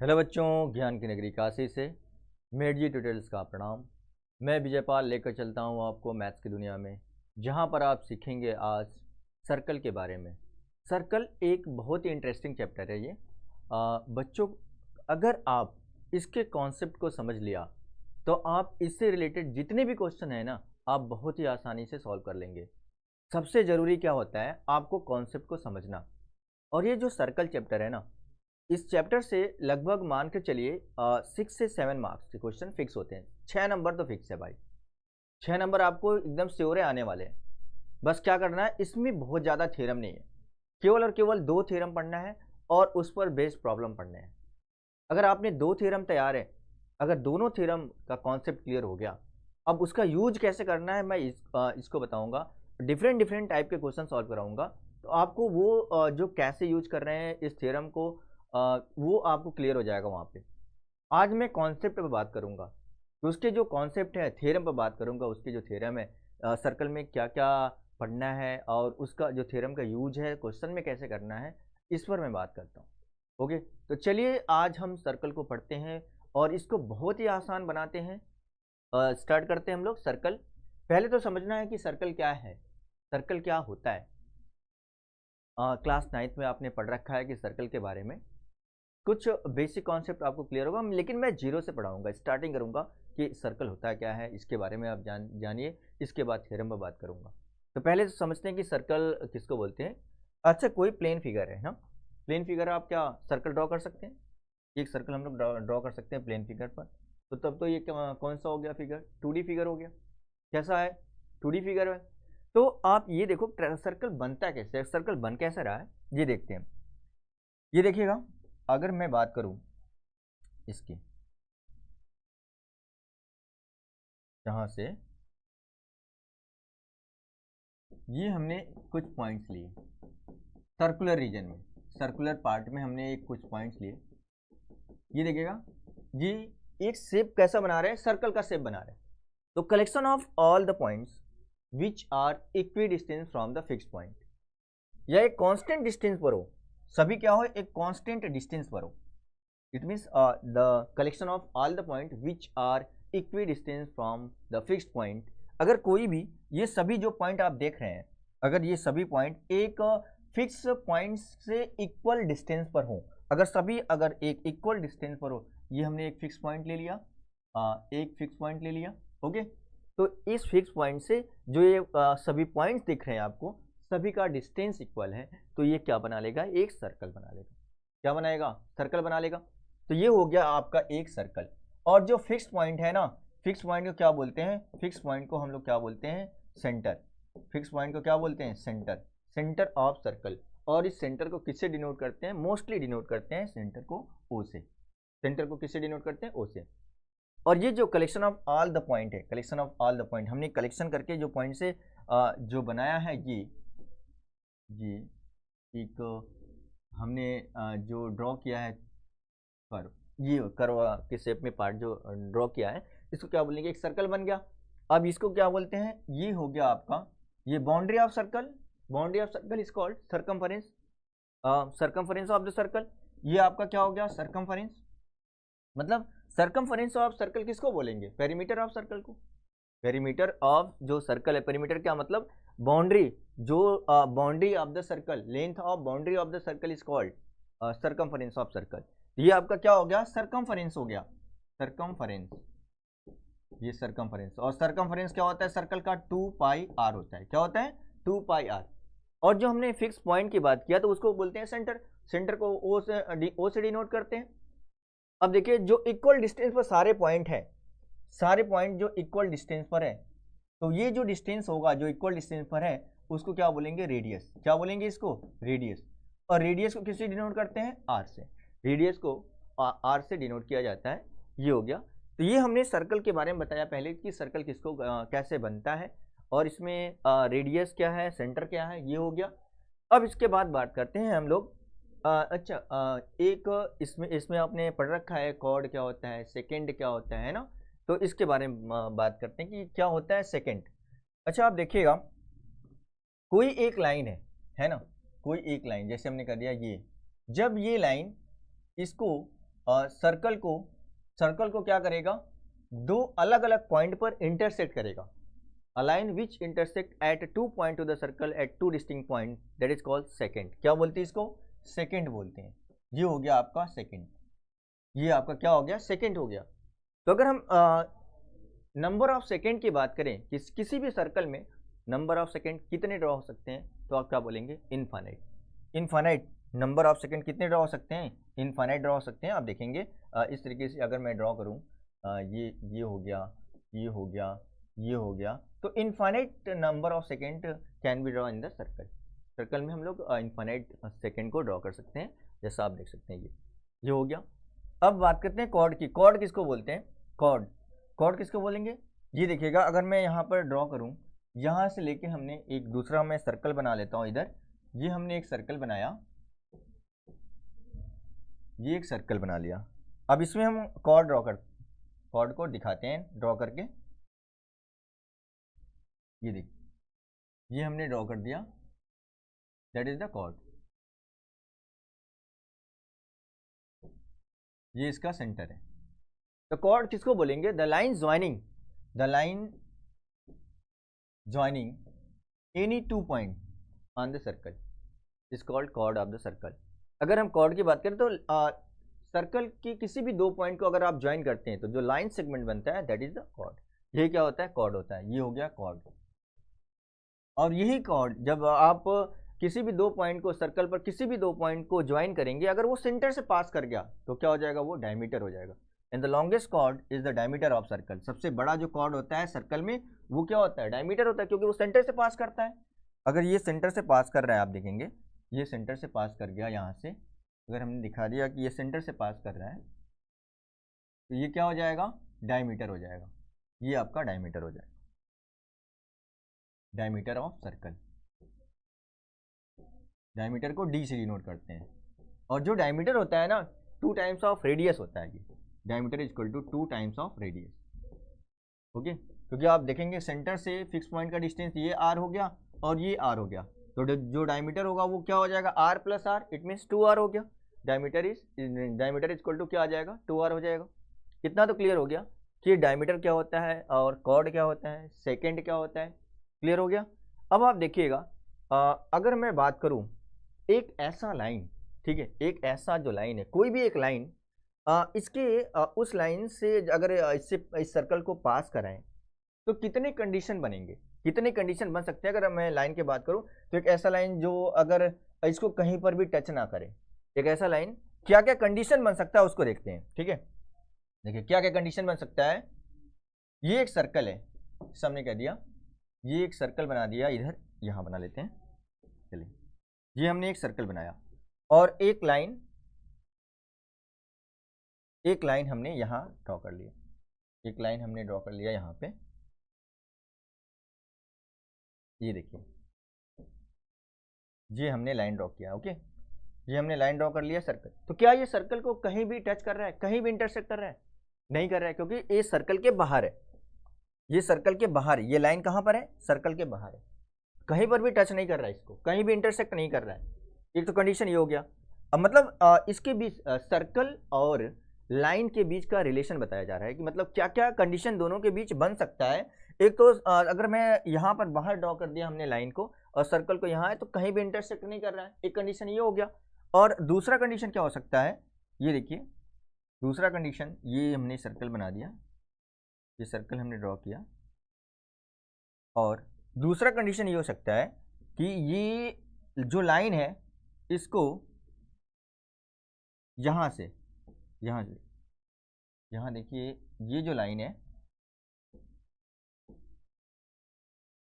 Hello बच्चों, ज्ञान की नगरी काशी से मेड जी ट्यूटोरियल्स का प्रणाम। मैं विजयपाल लेकर चलता हूँ आपको मैथ्स की दुनिया में, जहाँ पर आप सीखेंगे आज सर्कल के बारे में। सर्कल एक बहुत ही इंटरेस्टिंग चैप्टर है ये। बच्चों, अगर आप इसके कॉन्सेप्ट को समझ लिया तो आप इससे रिलेटेड जितने भी क्वेश्चन हैं ना, आप बहुत ही आसानी से सॉल्व कर लेंगे। सबसे ज़रूरी क्या होता है, आपको कॉन्सेप्ट को समझना। और ये जो सर्कल चैप्टर है ना, इस चैप्टर से लगभग मान के चलिए 6 से 7 मार्क्स के क्वेश्चन फिक्स होते हैं। 6 नंबर तो फिक्स है भाई, 6 नंबर आपको एकदम श्योर है आने वाले हैं। बस क्या करना है, इसमें बहुत ज़्यादा थ्योरम नहीं है, केवल और केवल 2 थ्योरम पढ़ना है और उस पर बेस्ड प्रॉब्लम पढ़ने हैं। अगर आपने 2 थ्योरम तैयार है, अगर दोनों थ्योरम का कॉन्सेप्ट क्लियर हो गया, अब उसका यूज कैसे करना है मैं इसको बताऊंगा। डिफरेंट डिफरेंट टाइप के क्वेश्चन सॉल्व कराऊंगा, तो आपको वो जो कैसे यूज कर रहे हैं इस थ्योरम को, वो आपको क्लियर हो जाएगा वहाँ पे। आज मैं कॉन्सेप्ट पे बात करूंगा कि उसके जो कॉन्सेप्ट है, थ्योरम पे बात करूंगा, उसके जो थ्योरम है सर्कल में क्या क्या पढ़ना है और उसका जो थ्योरम का यूज है क्वेश्चन में कैसे करना है, इस पर मैं बात करता हूँ। ओके, तो चलिए आज हम सर्कल को पढ़ते हैं और इसको बहुत ही आसान बनाते हैं। स्टार्ट करते हैं हम लोग सर्कल। पहले तो समझना है कि सर्कल क्या है, सर्कल क्या होता है। क्लास 9th में आपने पढ़ रखा है कि सर्कल के बारे में कुछ बेसिक कॉन्सेप्ट आपको क्लियर होगा, लेकिन मैं जीरो से पढ़ाऊंगा, स्टार्टिंग करूंगा कि सर्कल होता क्या है, इसके बारे में आप जानिए। इसके बाद थ्योरम पर बात करूंगा। तो पहले तो समझते हैं कि सर्कल किसको बोलते हैं। अच्छा, कोई प्लेन फिगर है ना, प्लेन फिगर आप क्या सर्कल ड्रॉ कर सकते हैं, एक सर्कल हम लोग ड्रॉ कर सकते हैं प्लेन फिगर पर। तो तब तो ये कौन सा हो गया फिगर, 2D फिगर हो गया। कैसा है, 2D फिगर है। तो आप ये देखो सर्कल बनता कैसे, सर्कल बन कैसे रहा है, ये देखते हैं। ये देखिएगा, अगर मैं बात करूं इसकी, जहां से ये हमने कुछ पॉइंट्स लिए सर्कुलर रीजन में, सर्कुलर पार्ट में हमने एक कुछ पॉइंट्स लिए। ये देखिएगा, ये एक शेप कैसा बना रहे हैं, सर्कल का शेप बना रहे हैं। तो collection of all the points which are equidistance from the fix point, या एक कांस्टेंट डिस्टेंस पर हो, सभी क्या हो, एक कांस्टेंट डिस्टेंस पर हो। It means the collection of all the point which are equidistance from the fixed point. अगर कोई भी, ये सभी जो पॉइंट आप देख रहे हैं, अगर ये सभी पॉइंट एक फिक्स पॉइंट से इक्वल डिस्टेंस पर हो, अगर सभी अगर एक इक्वल डिस्टेंस पर हो, ये हमने एक फिक्स पॉइंट ले लिया, एक फिक्स पॉइंट ले लिया। ओके, तो इस फिक्स पॉइंट से जो ये सभी पॉइंट्स दिख रहे हैं आपको, सभी का डिस्टेंस इक्वल है, तो ये क्या बना लेगा, एक सर्कल बना लेगा। क्या बनाएगा, सर्कल बना लेगा। तो ये हो गया आपका एक सर्कल। और जो फिक्स पॉइंट है ना, फिक्स पॉइंट को क्या बोलते हैं, फिक्स पॉइंट को हम लोग क्या बोलते हैं, सेंटर। फिक्स पॉइंट को क्या बोलते हैं, सेंटर, सेंटर ऑफ सर्कल। और इस सेंटर को किससे डिनोट करते हैं, मोस्टली डिनोट करते हैं सेंटर को ओ से। सेंटर को किससे डिनोट करते हैं, ओ से। और ये जो collection of all the point है, collection of all the point, हमने कलेक्शन करके जो पॉइंट से जो बनाया है, ये एक हमने जो ड्रॉ किया है कर्व, ये कर्व के शेप में पार्ट जो ड्रॉ किया है, इसको क्या बोलेंगे, एक सर्कल बन गया। अब इसको क्या बोलते हैं, ये हो गया आपका, ये boundary of circle, boundary of circle is called circumference, circumference of the circle. ये आपका क्या हो गया, सर्कमफरेंस। मतलब सर्कमफरेंस ऑफ सर्कल किसको बोलेंगे, पेरीमीटर ऑफ सर्कल को। पेरीमीटर ऑफ जो सर्कल है, पेरीमीटर क्या मतलब, बाउंड्री, जो boundary of the circle, length of boundary of the circle is called circumference of circle. ये आपका क्या हो गया, सर्कमफरेंस हो गया, सर्कमफरेंस, ये सर्कमफरेंस। और सर्कमफरेंस क्या होता है, सर्कल का 2πr होता है। क्या होता है, 2πr। और जो हमने फिक्स पॉइंट की बात किया, तो उसको बोलते हैं सेंटर, सेंटर को ओ से डिनोट करते हैं। अब देखिए, जो इक्वल डिस्टेंस पर सारे पॉइंट है, सारे पॉइंट जो इक्वल डिस्टेंस पर है, तो ये जो डिस्टेंस होगा जो इक्वल डिस्टेंस पर है, उसको क्या बोलेंगे, रेडियस। क्या बोलेंगे इसको, रेडियस। और रेडियस को किससे डिनोट करते हैं, आर से। रेडियस को आर से डिनोट किया जाता है। ये हो गया। तो ये हमने सर्कल के बारे में बताया पहले कि सर्कल किसको कैसे बनता है, और इसमें रेडियस क्या है, सेंटर क्या है, ये हो गया। अब इसके बाद बात करते हैं हम लोग, अच्छा, एक इसमें इसमें आपने पढ़ रखा है कॉर्ड क्या होता है, सेकेंड क्या होता है ना, तो इसके बारे में बात करते हैं कि क्या होता है सेकेंड। अच्छा, आप देखिएगा, कोई एक लाइन है ना, कोई एक लाइन, जैसे हमने कर दिया ये, जब ये लाइन इसको सर्कल को क्या करेगा, दो अलग अलग पॉइंट पर इंटरसेक्ट करेगा। A line which intersect at 2 point to the circle at 2 distinct point, that is called secant। क्या बोलते हैं इसको, सेकेंड बोलते हैं। ये हो गया आपका सेकेंड, ये आपका क्या हो गया, सेकेंड हो गया। तो अगर हम नंबर ऑफ सेकेंड की बात करें, किसी भी सर्कल में नंबर ऑफ सेकेंड कितने ड्रॉ हो सकते हैं, तो आप क्या बोलेंगे, infinite. Infinite number of second कितने ड्रॉ हो सकते हैं, इनफाइनाइट ड्रॉ हो सकते हैं। आप देखेंगे इस तरीके से अगर मैं ड्रॉ करूँ, ये हो गया, ये हो गया, ये हो गया, तो infinite number of second can be draw in the circle. Circle में हम लोग इनफाइनाइट सेकेंड को ड्रॉ कर सकते हैं, जैसा आप देख सकते हैं ये हो गया। अब बात करते हैं कॉर्ड की। कॉर्ड किसको बोलते हैं, कॉर्ड किसको बोलेंगे, ये देखिएगा अगर मैं यहाँ पर ड्रॉ करूँ, यहाँ से लेके हमने एक दूसरा मैं सर्कल बना लेता हूँ इधर, ये हमने एक सर्कल बनाया, ये एक सर्कल बना लिया। अब इसमें हम कॉर्ड को दिखाते हैं ड्रॉ करके। ये देखिए, ये हमने ड्रॉ कर दिया, दैट इज द कॉर्ड। ये इसका सेंटर है। तो कॉर्ड किसको बोलेंगे, the line joining any 2 point on the circle is called chord of the circle. अगर हम कॉर्ड की बात करें तो सर्कल की किसी भी 2 पॉइंट को अगर आप ज्वाइन करते हैं तो जो लाइन सेगमेंट बनता है दैट इज द कॉर्ड। ये क्या होता है, कॉर्ड होता है। ये हो गया कॉर्ड। और यही कॉर्ड जब आप किसी भी 2 पॉइंट को, सर्कल पर किसी भी 2 पॉइंट को ज्वाइन करेंगे, अगर वो सेंटर से पास कर गया तो क्या हो जाएगा, वो डायमीटर हो जाएगा। And the longest chord is the diameter of circle. सबसे बड़ा जो कॉर्ड होता है सर्कल में वो क्या होता है, डायमीटर होता है, क्योंकि वो सेंटर से पास करता है। अगर ये सेंटर से पास कर रहा है, आप देखेंगे ये सेंटर से पास कर गया, यहाँ से अगर हमने दिखा दिया कि ये सेंटर से पास कर रहा है तो ये क्या हो जाएगा, डायमीटर हो जाएगा। ये आपका डायमीटर हो जाएगा, डायमीटर ऑफ सर्कल। डायमीटर को डी से डिनोट करते हैं। और जो डायमीटर होता है ना, 2 टाइम्स ऑफ रेडियस होता है। ये diameter is equal to 2 times of radius. Okay, क्योंकि आप देखेंगे सेंटर से फिक्स पॉइंट का डिस्टेंस ये आर हो गया और ये आर हो गया, तो जो डायमीटर होगा वो क्या हो जाएगा, R plus R, it means 2r हो गया। डायमीटर इज इक्वल टू क्या आ जाएगा, 2r हो जाएगा। इतना तो क्लियर हो गया कि डायमीटर क्या होता है और कॉर्ड क्या होता है, सेकेंड क्या होता है, क्लियर हो गया। अब आप देखिएगा, अगर मैं बात करूं एक ऐसा लाइन, ठीक है, एक ऐसा जो लाइन है, कोई भी एक लाइन, इसके उस लाइन से अगर इस सर्कल को पास कराएं तो कितने कंडीशन बनेंगे, कितने कंडीशन बन सकते हैं। अगर मैं लाइन की बात करूं तो एक ऐसा लाइन जो अगर इसको कहीं पर भी टच ना करे, एक ऐसा लाइन, क्या क्या कंडीशन बन सकता है उसको देखते हैं। ठीक है, देखिए क्या क्या कंडीशन बन सकता है। ये एक सर्कल है, सामने कह दिया, ये एक सर्कल बना दिया, इधर यहाँ बना लेते हैं। चलिए, ये हमने एक सर्कल बनाया और एक लाइन हमने यहाँ ड्रॉ कर लिया, एक लाइन हमने ड्रॉ कर लिया यहाँ पे। ये देखिए, ये हमने लाइन ड्रॉ किया। ओके, ये हमने लाइन ड्रॉ कर लिया सर्कल। तो क्या ये सर्कल को कहीं भी टच कर रहा है, कहीं भी इंटरसेक्ट कर रहा है, नहीं कर रहा है, क्योंकि ये सर्कल के बाहर है। ये सर्कल के बाहर है, ये लाइन कहाँ पर है, सर्कल के बाहर है, कहीं पर भी टच नहीं कर रहा है, इसको कहीं भी इंटरसेक्ट नहीं कर रहा है। एक तो कंडीशन ये हो गया। अब मतलब इसके बीच, सर्कल और लाइन के बीच का रिलेशन बताया जा रहा है कि मतलब क्या क्या कंडीशन दोनों के बीच बन सकता है। एक तो अगर मैं यहाँ पर बाहर ड्रॉ कर दिया हमने लाइन को और सर्कल को यहाँ है, तो कहीं भी इंटरसेक्ट नहीं कर रहा है, एक कंडीशन ये हो गया। और दूसरा कंडीशन क्या हो सकता है, ये देखिए, दूसरा कंडीशन, ये हमने सर्कल बना दिया, ये सर्कल हमने ड्रॉ किया, और दूसरा कंडीशन ये हो सकता है कि ये जो लाइन है इसको यहाँ से यहाँ देखिए, ये जो लाइन है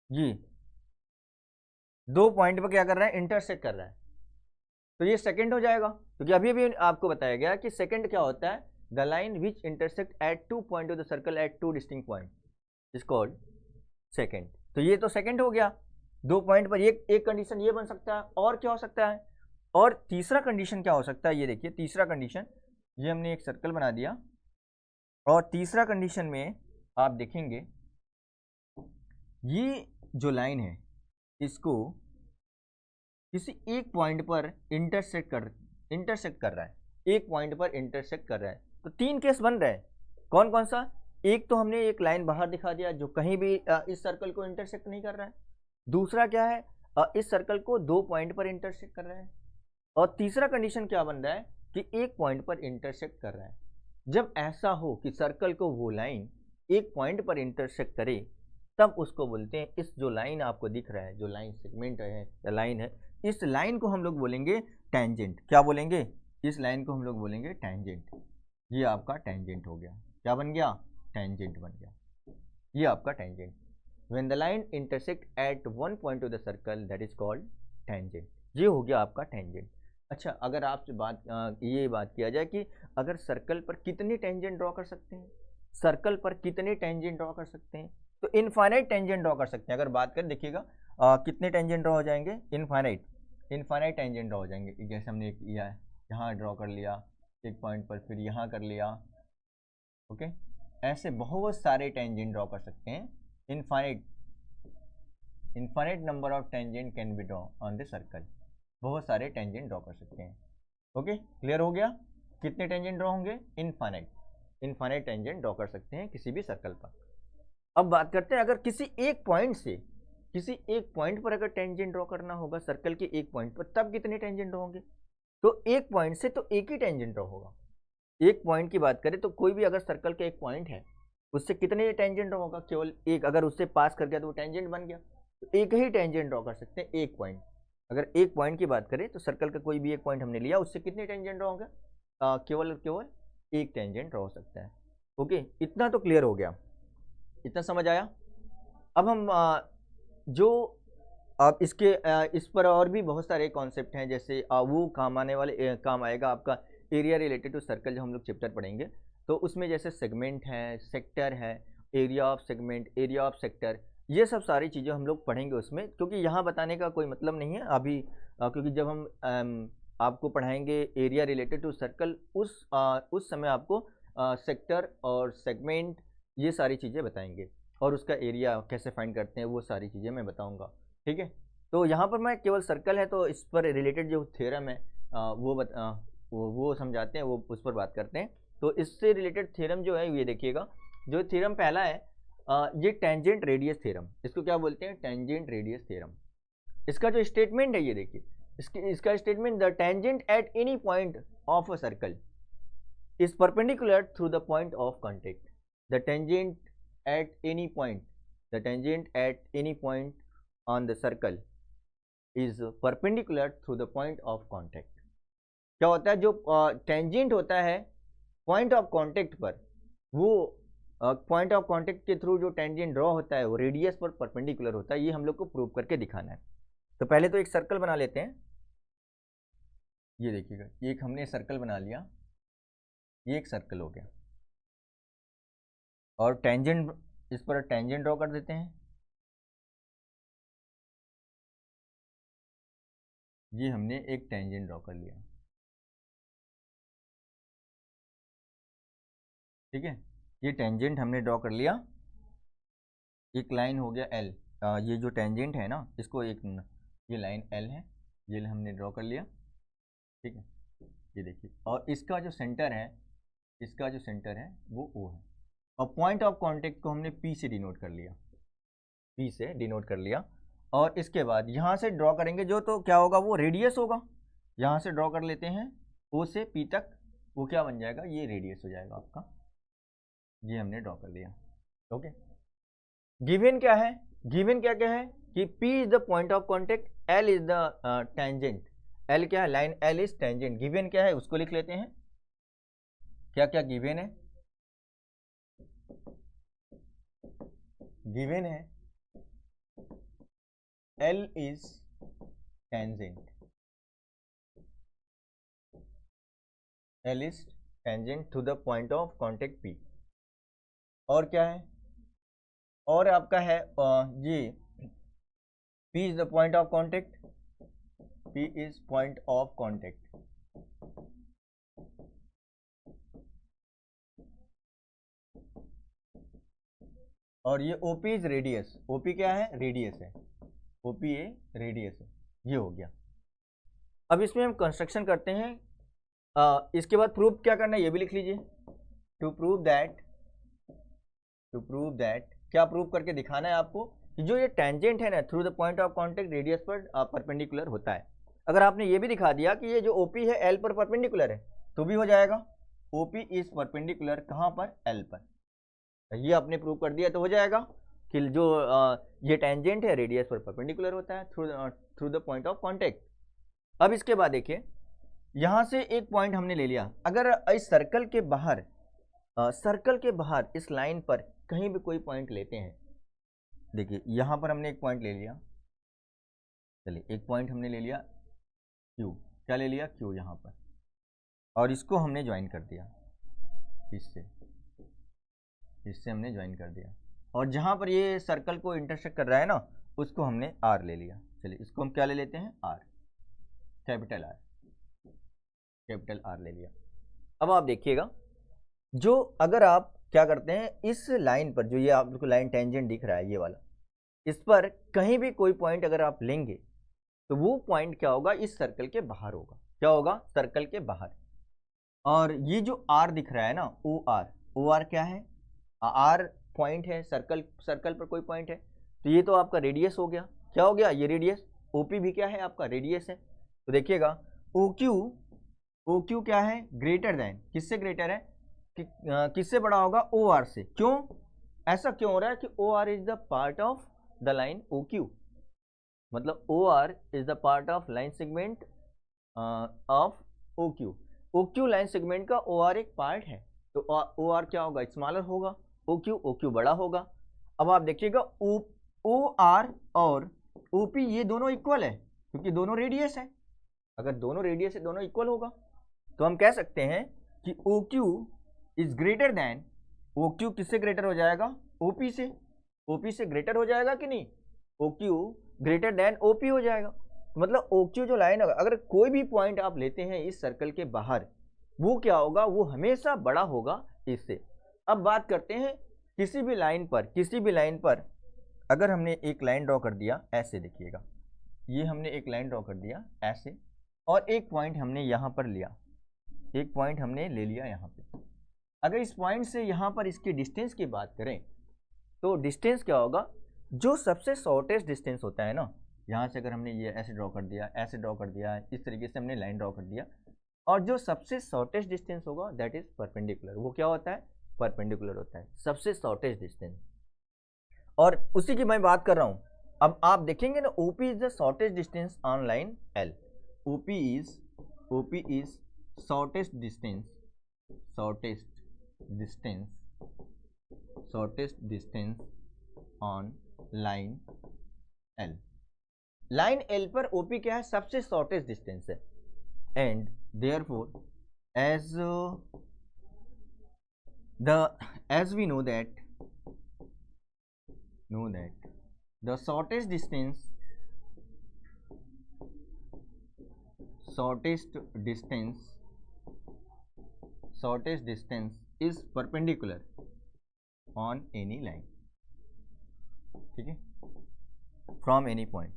ये 2 पॉइंट पर क्या कर रहा है, इंटरसेक्ट कर रहा है, तो ये सेकंड हो जाएगा। क्योंकि अभी आपको बताया गया कि सेकंड क्या होता है, the line which intersect at 2 point of the circle eight 2 distinct point is called second. तो ये तो सेकंड हो गया, 2 पॉइंट पर एक कंडीशन ये बन सकता है। और क्या हो सकता है, और तीसरा कंडीशन क्या हो सकता है, ये देखिए तीसरा कंडीशन, ये हमने एक सर्कल बना दिया और तीसरा कंडीशन में आप देखेंगे ये जो लाइन है इसको किसी एक पॉइंट पर इंटरसेक्ट कर रहा है, एक पॉइंट पर इंटरसेक्ट कर रहा है। तो 3 केस बन रहे हैं। कौन कौन सा? एक तो हमने एक लाइन बाहर दिखा दिया जो कहीं भी इस सर्कल को इंटरसेक्ट नहीं कर रहा है। दूसरा क्या है, इस सर्कल को 2 पॉइंट पर इंटरसेक्ट कर रहा है। और तीसरा कंडीशन क्या बन रहा है कि एक पॉइंट पर इंटरसेक्ट कर रहा है। जब ऐसा हो कि सर्कल को वो लाइन एक पॉइंट पर इंटरसेक्ट करे, तब उसको बोलते हैं, इस जो लाइन आपको दिख रहा है, जो लाइन सेगमेंट है या लाइन है, इस लाइन को हम लोग बोलेंगे टेंजेंट। क्या बोलेंगे? इस लाइन को हम लोग बोलेंगे टेंजेंट। ये आपका टेंजेंट हो गया। क्या बन गया? टेंजेंट बन गया। ये आपका tangent. When the line intersect at one point of the circle, that is called tangent. ये हो गया आपका टेंजेंट। अच्छा, अगर आपसे ये बात किया जाए कि अगर सर्कल पर कितने टेंजेंट ड्रॉ कर सकते हैं, सर्कल पर कितने टेंजेंट ड्रॉ कर सकते हैं, तो इनफाइनाइट टेंजेंट ड्रॉ कर सकते हैं। अगर बात करें, देखिएगा कितने टेंजेंट ड्रॉ हो जाएंगे? इनफाइनाइट टेंजेंट ड्रॉ हो जाएंगे। जैसे हमने किया है, यहाँ ड्रॉ कर लिया एक पॉइंट पर, फिर यहाँ कर लिया। ओके, ऐसे बहुत सारे टेंजेंट ड्रॉ कर सकते हैं। Infinite number of tangent can be draw on the circle. बहुत सारे टेंजेंट ड्रॉ कर सकते हैं। ओके, क्लियर हो गया? कितने टेंजेंट ड्रॉ होंगे? इनफाइनाइट टेंजेंट ड्रॉ कर सकते हैं किसी भी सर्कल पर। अब बात करते हैं, अगर किसी एक पॉइंट पर अगर टेंजेंट ड्रॉ करना होगा सर्कल के एक पॉइंट पर, तब कितने टेंजेंट ड्रॉ होंगे? तो एक पॉइंट से तो एक ही टेंजेंट ड्रॉ होगा। एक पॉइंट की बात करें तो कोई भी अगर सर्कल का एक पॉइंट है, उससे कितने टेंजेंट ड्रॉ होगा? केवल एक। अगर उससे पास कर गया तो वो टेंजेंट बन गया। तो एक ही टेंजेंट ड्रॉ कर सकते हैं, एक पॉइंट। अगर एक पॉइंट की बात करें तो सर्कल का कोई भी एक पॉइंट हमने लिया, उससे कितने टेंजेंट ड्रॉ होंगे? केवल एक टेंजेंट ड्रॉ हो सकता है। ओके, इतना तो क्लियर हो गया, इतना समझ आया। अब हम जो आप इस पर और भी बहुत सारे कॉन्सेप्ट हैं, जैसे वो काम आएगा आपका एरिया रिलेटेड टू सर्कल, जो हम लोग चैप्टर पढ़ेंगे। तो उसमें जैसे सेगमेंट है, सेक्टर है, area of segment, area of sector, ये सब सारी चीज़ें हम लोग पढ़ेंगे उसमें, क्योंकि यहाँ बताने का कोई मतलब नहीं है अभी, क्योंकि जब हम आपको पढ़ाएंगे एरिया रिलेटेड टू सर्कल, उस समय आपको सेक्टर और सेगमेंट ये सारी चीज़ें बताएंगे, और उसका एरिया कैसे फाइंड करते हैं वो सारी चीज़ें मैं बताऊँगा। ठीक है, तो यहाँ पर मैं केवल सर्कल है तो इस पर रिलेटेड जो थ्योरम है वो समझाते हैं, वो उस पर बात करते हैं। तो इससे रिलेटेड थ्योरम जो है, ये देखिएगा, जो थ्योरम पहला है ये टेंजेंट रेडियस थ्योरम। इसको क्या बोलते हैं? Tangent radius theorem. इसका जो स्टेटमेंट है, ये देखिए, इसका statement, the tangent at any point of a circle is perpendicular through the point of contact. The tangent at any point on the circle is perpendicular through the point of contact। क्या होता है? जो tangent होता है point of contact पर, वो point of contact के through जो टेंजेंट ड्रॉ होता है वो रेडियस पर परपेंडिकुलर होता है। ये हम लोग को प्रूव करके दिखाना है। तो पहले तो एक सर्कल बना लेते हैं। ये देखिएगा, एक हमने सर्कल बना लिया, ये एक सर्कल हो गया, और टेंजेंट, इस पर टेंजेंट ड्रॉ कर देते हैं। ये हमने एक टेंजेंट ड्रॉ कर लिया। ठीक है, ये टेंजेंट हमने ड्रॉ कर लिया, एक लाइन हो गया एल। ये जो टेंजेंट है ना, इसको ये लाइन एल है, ये हमने ड्रॉ कर लिया। ठीक है, ये देखिए, और इसका जो सेंटर है वो ओ है, और पॉइंट ऑफ कांटेक्ट को हमने पी से डिनोट कर लिया। और इसके बाद यहाँ से ड्रॉ करेंगे जो, तो क्या होगा? वो रेडियस होगा। यहाँ से ड्रॉ कर लेते हैं ओ से पी तक, वो क्या बन जाएगा? ये रेडियस हो जाएगा आपका। ये हमने ड्रॉ कर लिया। ओके, गिवन क्या है? गिवन क्या क्या है कि P is the point of contact, L is the tangent. L क्या है? Line L is tangent. Given क्या है उसको लिख लेते हैं। क्या क्या गिवन है? गिवन है L is tangent, L is tangent to the point of contact P। और क्या है? और आपका है ये P is the point of contact, P is point of contact. और ये OP इज रेडियस। OP क्या है? रेडियस है। OP ये रेडियस है। ये हो गया। अब इसमें हम कंस्ट्रक्शन करते हैं इसके बाद प्रूफ क्या करना है ये भी लिख लीजिए। टू प्रूव दैट क्या प्रूव करके दिखाना है आपको कि जो ये टेंजेंट है ना through the point of contact radius पर परपेंडिकुलर होता है। अगर आपने ये भी दिखा दिया कि ये जो ओपी है एल पर परपेंडिकुलर है तो भी हो जाएगा। ओपी इज परपेंडिकुलर कहाँ पर, एल पर। ये आपने प्रूव कर दिया तो हो जाएगा कि जो ये टेंजेंट है रेडियस पर परपेंडिकुलर होता है through the point of contact. अब इसके बाद देखिए यहाँ से एक पॉइंट हमने ले लिया। अगर इस सर्कल के बाहर इस लाइन पर कहीं भी कोई पॉइंट लेते हैं, देखिए यहाँ पर हमने एक पॉइंट ले लिया, चलिए एक पॉइंट हमने ले लिया Q, क्या ले लिया Q यहाँ पर, और इसको हमने ज्वाइन कर दिया, इससे हमने ज्वाइन कर दिया, और जहाँ पर ये सर्कल को इंटरसेक्ट कर रहा है ना उसको हमने R ले लिया। चलिए इसको हम क्या ले लेते हैं, R, कैपिटल R ले लिया। अब आप देखिएगा जो अगर आप क्या करते हैं इस लाइन पर, जो ये आपको लाइन टेंजेंट दिख रहा है ये वाला, इस पर कहीं भी कोई पॉइंट अगर आप लेंगे तो वो पॉइंट क्या होगा, इस सर्कल के बाहर होगा। क्या होगा, सर्कल के बाहर। और ये जो R दिख रहा है ना, ओ आर क्या है, R पॉइंट है, सर्कल पर कोई पॉइंट है, तो ये तो आपका रेडियस हो गया। क्या हो गया, ये रेडियस। OP भी क्या है, आपका रेडियस है। तो देखिएगा OQ क्या है, ग्रेटर देन, किससे ग्रेटर है, किससे बड़ा होगा, OR से। क्यों, ऐसा क्यों हो रहा है कि OR is the part of the line OQ, मतलब OR is the part of line segment of OQ line segment का OR एक पार्ट है, तो OR क्या होगा, स्मॉलर होगा, OQ बड़ा होगा। अब आप देखिएगा OR और OP ये दोनों इक्वल है क्योंकि दोनों रेडियस है। अगर दोनों रेडियस है दोनों इक्वल होगा तो हम कह सकते हैं कि OQ is greater than, OQ किससे ग्रेटर हो जाएगा, OP से। OP से ग्रेटर हो जाएगा कि नहीं, OQ ग्रेटर देन OP हो जाएगा। मतलब OQ जो लाइन होगा, अगर कोई भी पॉइंट आप लेते हैं इस सर्कल के बाहर, वो क्या होगा, वो हमेशा बड़ा होगा इससे। अब बात करते हैं किसी भी लाइन पर अगर हमने एक लाइन ड्रॉ कर दिया ऐसे, देखिएगा ये हमने एक लाइन ड्रॉ कर दिया ऐसे, और एक पॉइंट हमने यहाँ पर लिया, एक पॉइंट हमने ले लिया यहाँ पे। अगर इस पॉइंट से यहाँ पर इसकी डिस्टेंस की बात करें तो डिस्टेंस क्या होगा, जो सबसे शॉर्टेस्ट डिस्टेंस होता है ना, यहाँ से अगर हमने ये ऐसे ड्रॉ कर दिया, ऐसे ड्रॉ कर दिया, इस तरीके से हमने लाइन ड्रॉ कर दिया, और जो सबसे शॉर्टेस्ट डिस्टेंस होगा दैट इज परपेंडिकुलर। वो क्या होता है, परपेंडिकुलर होता है, सबसे शॉर्टेस्ट डिस्टेंस। और उसी की मैं बात कर रहा हूँ। अब आप देखेंगे ना, OP is the shortest distance on line L। OP is shortest distance on line L। Line L पर OP क्या है, सबसे शॉर्टेस्ट डिस्टेंस है। And therefore as we know that the shortest distance is perpendicular on any line, ठीक है, from any point,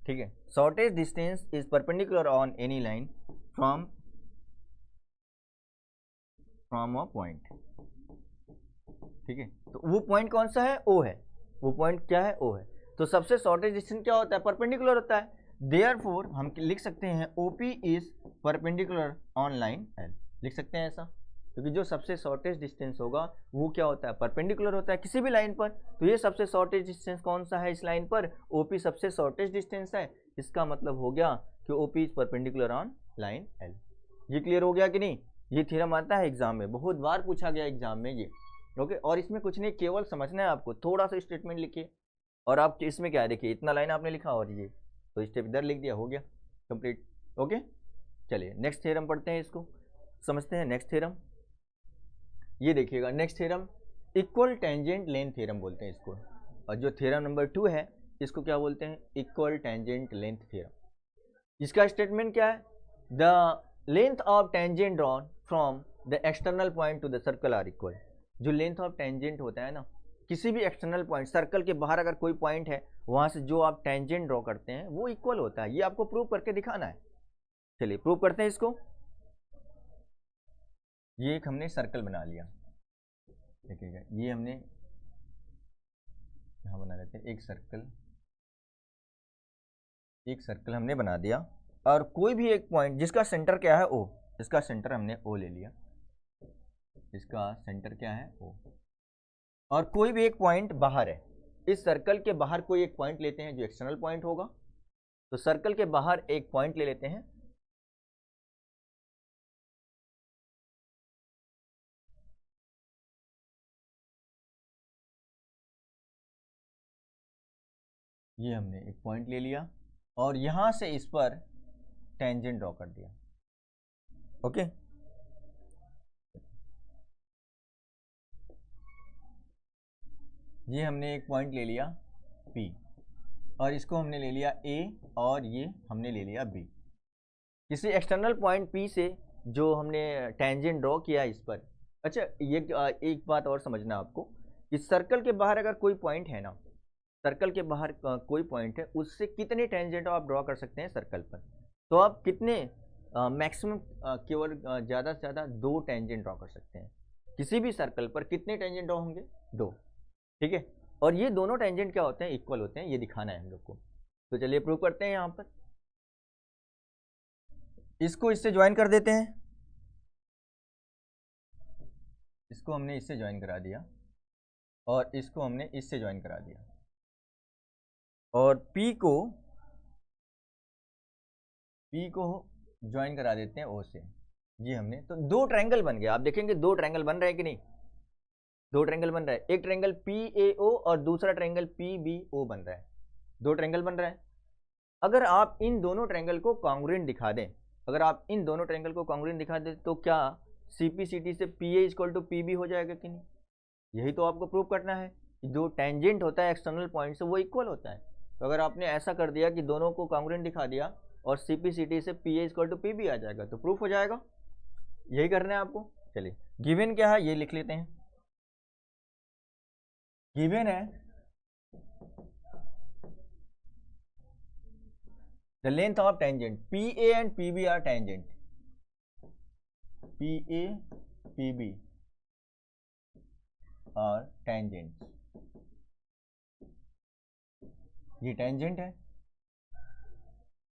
ठीक है, shortest distance is perpendicular on any line from a point, ठीक है। तो वो पॉइंट कौन सा है, O है, वो पॉइंट क्या है, O है। तो सबसे शॉर्टेस्ट डिस्टेंस क्या होता है, परपेंडिकुलर होता है। देयरफॉर हम लिख सकते हैं OP is perpendicular on line L, लिख सकते हैं ऐसा, क्योंकि जो सबसे शॉर्टेस्ट डिस्टेंस होगा वो क्या होता है, परपेंडिकुलर होता है किसी भी लाइन पर। तो ये सबसे शॉर्टेस्ट डिस्टेंस कौन सा है इस लाइन पर, OP सबसे शॉर्टेस्ट डिस्टेंस है। इसका मतलब हो गया कि OP is perpendicular on line L। ये क्लियर हो गया कि नहीं। ये थ्योरम आता है एग्जाम में, बहुत बार पूछा गया एग्जाम में ये, ओके। और इसमें कुछ नहीं, केवल समझना है आपको, थोड़ा सा स्टेटमेंट लिखिए और आप इसमें क्या है, देखिए इतना लाइन आपने लिखा और ये तो स्टेप इधर लिख दिया, हो गया कंप्लीट, ओके। चलिए नेक्स्ट थ्योरम पढ़ते हैं, इसको समझते हैं। नेक्स्ट थ्योरम ये देखिएगा, next theorem equal tangent length theorem बोलते हैं इसको। और जो थ्योरम नंबर 2 है इसको क्या बोलते हैं, इक्वल टेंजेंट लेंथ थ्योरम। इसका स्टेटमेंट क्या है, the length of tangent drawn from the external point to the circle are equal. जो लेंथ ऑफ टेंजेंट होता है ना, किसी भी एक्सटर्नल पॉइंट, सर्कल के बाहर अगर कोई पॉइंट है वहां से जो आप टेंजेंट ड्रॉ करते हैं वो इक्वल होता है। ये आपको प्रूव करके दिखाना है। चलिए प्रूव करते हैं इसको। ये एक हमने सर्कल बना लिया, देखिएगा ये हमने यहाँ बना लेते हैं एक सर्कल हमने बना दिया, और कोई भी एक पॉइंट जिसका सेंटर क्या है ओ, इसका सेंटर हमने ओ ले लिया, इसका सेंटर क्या है ओ, और कोई भी एक पॉइंट बाहर है, इस सर्कल के बाहर कोई एक पॉइंट लेते हैं जो एक्सटर्नल पॉइंट होगा, तो सर्कल के बाहर एक पॉइंट ले लेते हैं, ये हमने एक पॉइंट ले लिया और यहां से इस पर टेंजेंट ड्रॉ कर दिया। ओके, ये हमने एक पॉइंट ले लिया P, और इसको हमने ले लिया A, और ये हमने ले लिया B। किसी एक्सटर्नल पॉइंट P से जो हमने टेंजेंट ड्रॉ किया इस पर। अच्छा, ये एक बात और समझना आपको, इस सर्कल के बाहर अगर कोई पॉइंट है ना, सर्कल के बाहर कोई पॉइंट है, उससे कितने टेंजेंट आप ड्रॉ कर सकते हैं सर्कल पर, तो आप कितने मैक्सिमम केवल ज़्यादा से ज़्यादा 2 टेंजेंट ड्रॉ कर सकते हैं। किसी भी सर्कल पर कितने टेंजेंट ड्रॉ होंगे? 2, ठीक है। और ये दोनों टेंजेंट क्या होते हैं? इक्वल होते हैं, ये दिखाना है हम लोग को। तो चलिए प्रूव करते हैं। यहाँ पर इसको इससे ज्वाइन कर देते हैं, इसको हमने इससे ज्वाइन करा दिया और इसको हमने इससे ज्वाइन करा दिया, और P को ज्वाइन करा देते हैं O से। ये हमने तो 2 ट्रायंगल बन गया। आप देखेंगे 2 ट्रायंगल बन रहे हैं कि नहीं? 2 ट्रायंगल बन रहा है, एक ट्रायंगल PAO और दूसरा ट्रायंगल PBO बन रहा है। 2 ट्रायंगल बन रहा है। अगर आप इन दोनों ट्रायंगल को कॉन्ग्रुएंट दिखा दें, अगर आप इन दोनों ट्रायंगल को कॉन्ग्रुएंट दिखा दें, तो क्या CPCT से PA = PB हो जाएगा कि नहीं? यही तो आपको प्रूव करना है कि जो टेंजेंट होता है एक्सटर्नल पॉइंट से वो इक्वल होता है। तो अगर आपने ऐसा कर दिया कि दोनों को कॉन्ग्रुएंट दिखा दिया और CPCT से PA = PB आ जाएगा, तो प्रूफ हो जाएगा। यही करना है आपको। चलिए, गिवन क्या है ये लिख लेते हैं। गिवन है the length of tangent PA and PB are tangent, PA PB are tangents, ये टेंजेंट है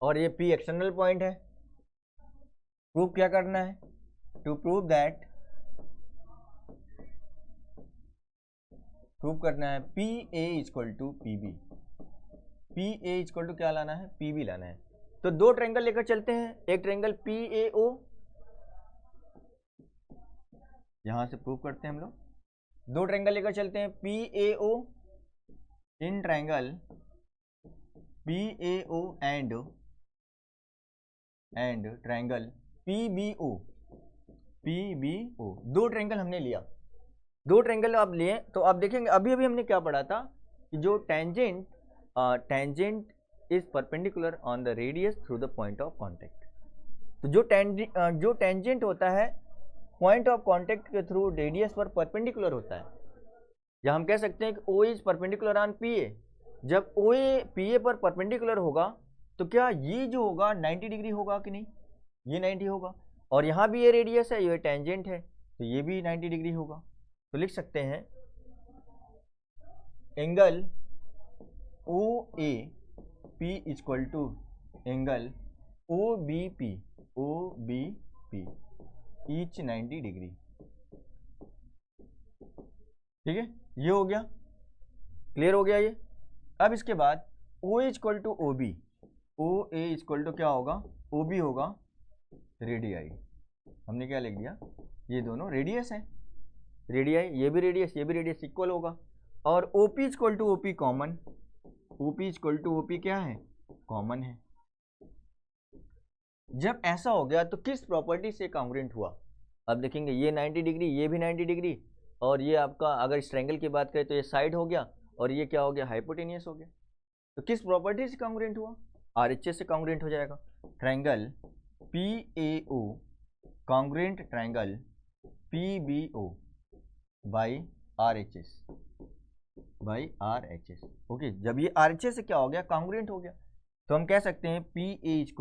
और ये P एक्सटर्नल पॉइंट है। प्रूफ क्या करना है? टू प्रूव दैट, प्रूव करना है PA = PB, PA = क्या लाना है? PB लाना है। तो 2 ट्रायंगल लेकर चलते हैं, एक ट्रायंगल PAO, यहां से प्रूव करते हैं हम लोग। 2 ट्रायंगल लेकर चलते हैं PAO, in triangle PAO and triangle PBO, 2 triangle हमने लिया। 2 ट्रायंगल आप लिए तो आप देखेंगे अभी हमने क्या पढ़ा था कि जो tangent is perpendicular on the radius through the point of contact. तो जो टेंजेंट होता है पॉइंट ऑफ कांटेक्ट के थ्रू रेडियस पर परपेंडिकुलर होता है। या हम कह सकते हैं कि O is perpendicular on PA। जब OA PA पर परपेंडिकुलर होगा तो क्या ये जो होगा 90 डिग्री होगा कि नहीं? ये 90 होगा, और यहाँ भी ये रेडियस है, ये टेंजेंट है, तो ये भी 90 डिग्री होगा। तो लिख सकते हैं angle OAP = angle OBP each 90 degree. ठीक है, ये हो गया, क्लियर हो गया ये। अब इसके बाद OA = OB, OA = क्या होगा? OB होगा रेडियाई। हमने क्या लिख दिया? ये दोनों रेडियस है, रेडियाई, ये भी रेडियस इक्वल होगा। और OP = OP common, OP = OP क्या है? कॉमन है। जब ऐसा हो गया तो किस प्रॉपर्टी से कॉन्ग्रुएंट हुआ? अब देखेंगे ये 90 डिग्री, ये भी 90 डिग्री, और ये आपका अगर इस ट्रायंगल की बात करें तो ये साइड हो गया, और ये क्या हो गया? हाइपोटेनियस हो गया। तो किस प्रॉपर्टी से कॉन्ग्रुएंट हुआ? RHS से कॉन्ग्रुएंट हो जाएगा। Triangle PAO congruent triangle PBO by RHS। Okay, जब ये RHS से क्या हो गया? कॉन्ग्रुएंट हो गया। तो हम कह सकते हैं PA =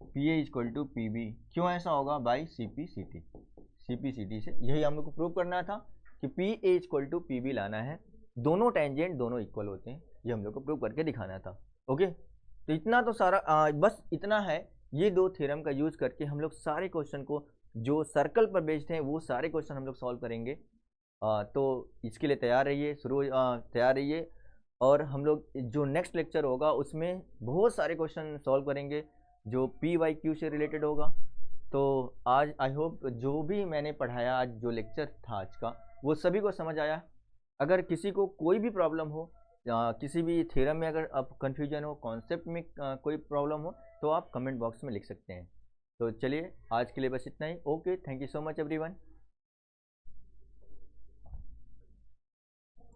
P A equal to P B, क्यों ऐसा होगा? By C P C T, C P C T से यही हम लोग को प्रूव करना था कि P A equal to P B लाना है, दोनों टेंजेंट दोनों इक्वल होते हैं, ये हम लोग को प्रूव करके दिखाना था। ओके, तो इतना तो सारा बस इतना है। ये दो थ्योरम का यूज करके हम लोग सारे क्वेश्चन को जो सर्कल पर बेस्ड हैं वो सारे क्वेश्चन हम लोग सॉल्व करेंगे। तो इसके लिए तैयार रहिए, तैयार रहिए। और हम लोग जो नेक्स्ट लेक्चर होगा उसमें बहुत सारे क्वेश्चन सॉल्व करेंगे जो पी वाई क्यू से रिलेटेड होगा। तो आज आई होप जो भी मैंने पढ़ाया, आज जो लेक्चर था आज का, वो सभी को समझ आया। अगर किसी को कोई भी प्रॉब्लम हो, किसी भी थ्योरम में अगर आप कन्फ्यूजन हो, कॉन्सेप्ट में कोई प्रॉब्लम हो, तो आप कमेंट बॉक्स में लिख सकते हैं। तो चलिए आज के लिए बस इतना ही। Okay, thank you so much everyone.